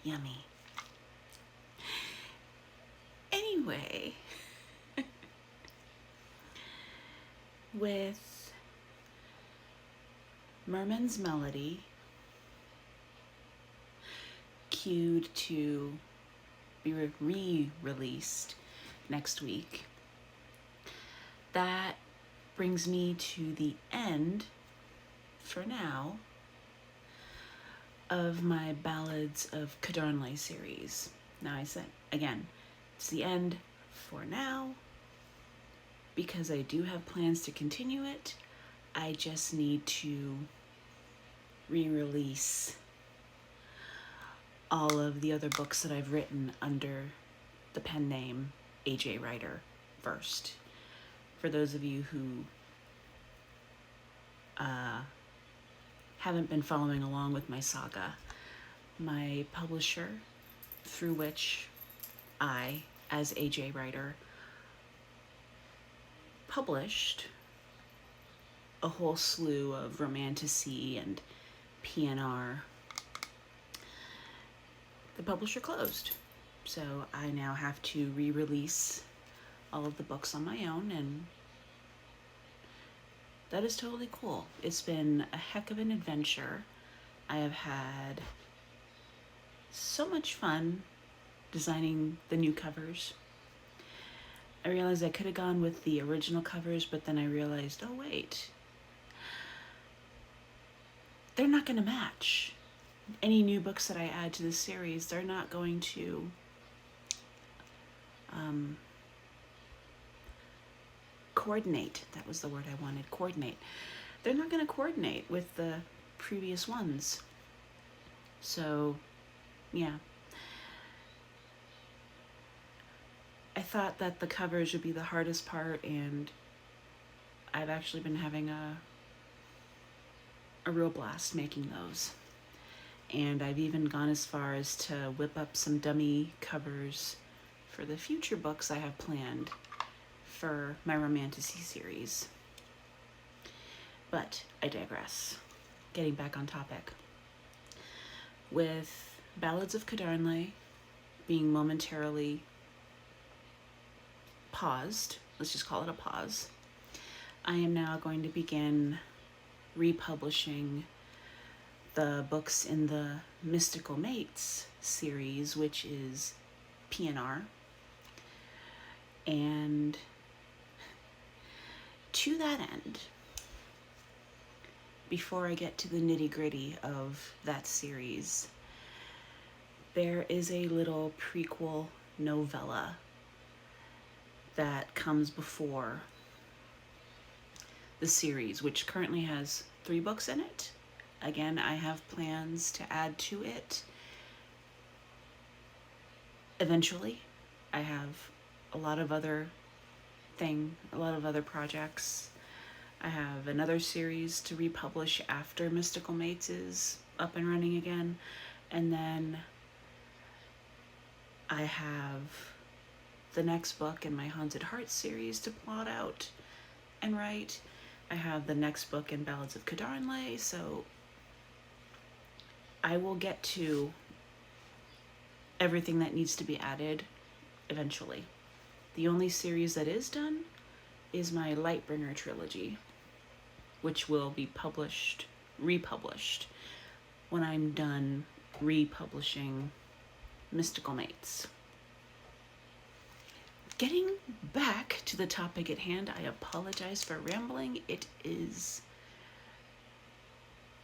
Yummy. Anyway, with Merman's Melody queued to be re-released next week, that brings me to the end, for now, of my Ballads of Cadarnley series. Now I said, again, it's the end for now, because I do have plans to continue it. I just need to re-release all of the other books that I've written under the pen name AJ Writer first. For those of you who haven't been following along with my saga, my publisher, through which I, as AJ Writer, published a whole slew of romantasy and PNR, the publisher closed. So I now have to re-release all of the books on my own, and that is totally cool. It's been a heck of an adventure. I have had so much fun designing the new covers. I realized I could have gone with the original covers, but then I realized, oh wait, they're not going to match. Any new books that I add to this series, they're not going to coordinate. That was the word I wanted, coordinate. They're not going to coordinate with the previous ones. So, yeah. I thought that the covers would be the hardest part, and I've actually been having a real blast making those. And I've even gone as far as to whip up some dummy covers for the future books I have planned for my Romantasy series. But I digress. Getting back on topic. With Ballads of Cadarnley being momentarily paused, let's just call it a pause, I am now going to begin republishing the books in the Mystical Mates series, which is PNR. And to that end, before I get to the nitty-gritty of that series, there is a little prequel novella that comes before the series, which currently has 3 books in it. Again, I have plans to add to it eventually. I have a lot of other projects. I have another series to republish after Mystical Mates is up and running again. And then I have the next book in my Haunted Hearts series to plot out and write. I have the next book in Ballads of Cadarnley, so I will get to everything that needs to be added eventually. The only series that is done is my Lightbringer trilogy, which will be republished when I'm done republishing Mystical Mates. Getting back to the topic at hand, I apologize for rambling. It is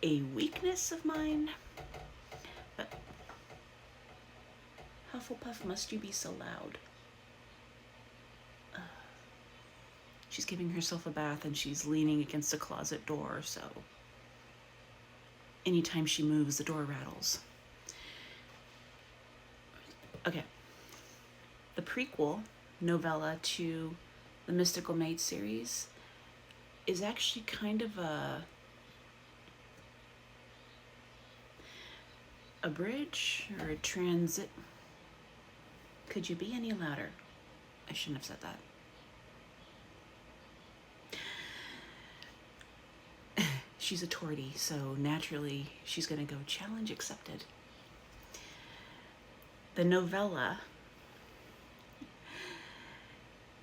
a weakness of mine. But Hufflepuff, must you be so loud? She's giving herself a bath and she's leaning against a closet door, so anytime she moves, the door rattles. Okay. The prequel novella to the Mystical Mates series is actually kind of a bridge or a transit. Could you be any louder? I shouldn't have said that. She's a tortie, so naturally she's gonna go challenge accepted. The novella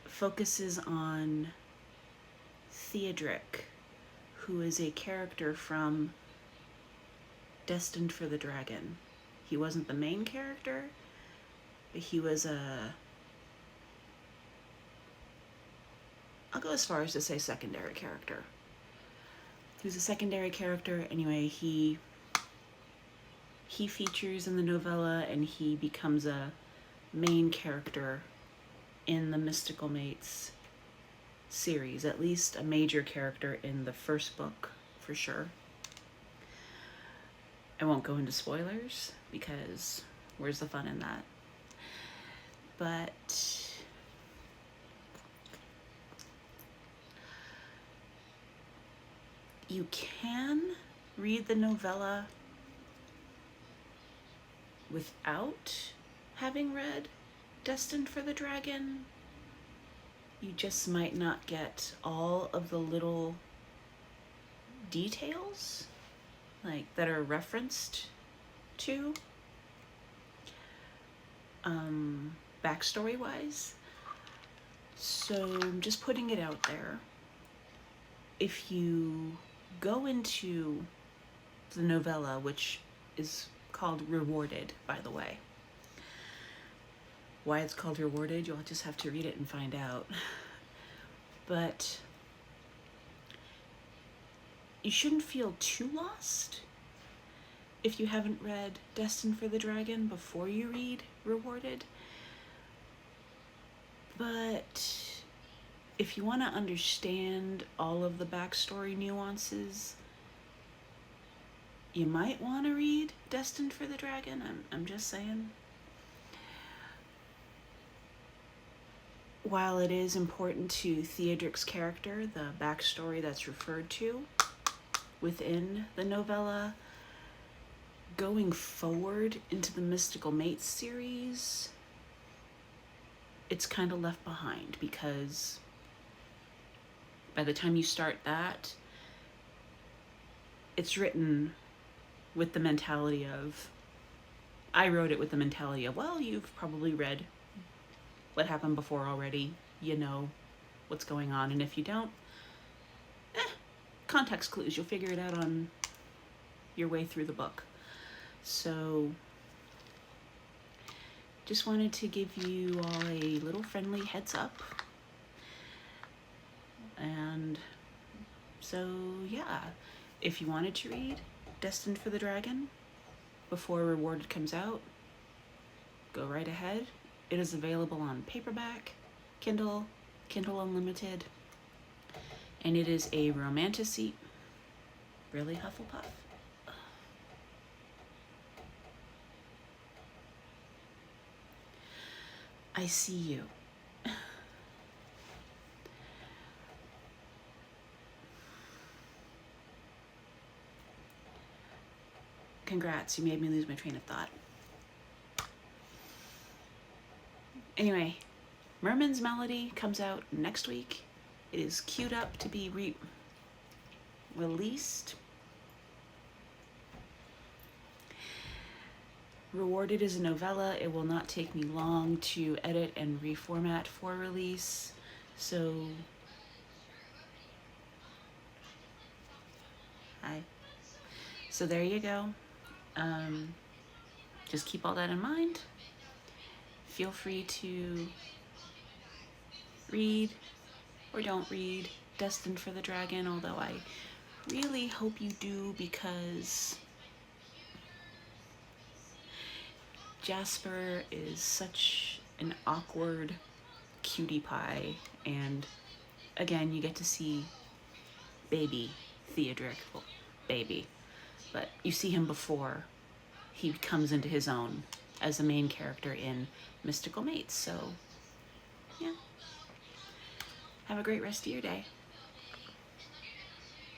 focuses on Theodric, who is a character from Destined for the Dragon. He wasn't the main character, but he was I'll go as far as to say secondary character. He was a secondary character. Anyway, he features in the novella, and he becomes a main character in the Mystical Mates series, at least a major character in the first book, for sure. I won't go into spoilers, because where's the fun in that? But you can read the novella without having read Destined for the Dragon. You just might not get all of the little details like that are referenced to backstory wise. So I'm just putting it out there. If you go into the novella, which is called Rewarded, by the way. Why it's called Rewarded, you'll just have to read it and find out. But you shouldn't feel too lost if you haven't read Destined for the Dragon before you read Rewarded. But if you want to understand all of the backstory nuances, you might want to read Destined for the Dragon. I'm just saying. While it is important to Theodric's character, the backstory that's referred to within the novella, going forward into the Mystical Mates series, it's kind of left behind, because by the time you start that, it's written with the mentality of, I wrote it with the mentality of, well, you've probably read what happened before already, you know what's going on, and if you don't, context clues, you'll figure it out on your way through the book. So just wanted to give you all a little friendly heads up. And so yeah, if you wanted to read Destined for the Dragon before Rewarded comes out, go right ahead. It is available on paperback, Kindle, Kindle Unlimited, and it is a romantasy. Really, Hufflepuff? I see you. Congrats, you made me lose my train of thought. Anyway, Merman's Melody comes out next week. It is queued up to be released. Rewarded is a novella. It will not take me long to edit and reformat for release. So, hi. So there you go. Just keep all that in mind. Feel free to read or don't read Destined for the Dragon, although I really hope you do, because Jasper is such an awkward cutie pie, and again, you get to see baby Theodric, well, baby, but you see him before he comes into his own as a main character in Mystical Mates. So yeah, have a great rest of your day.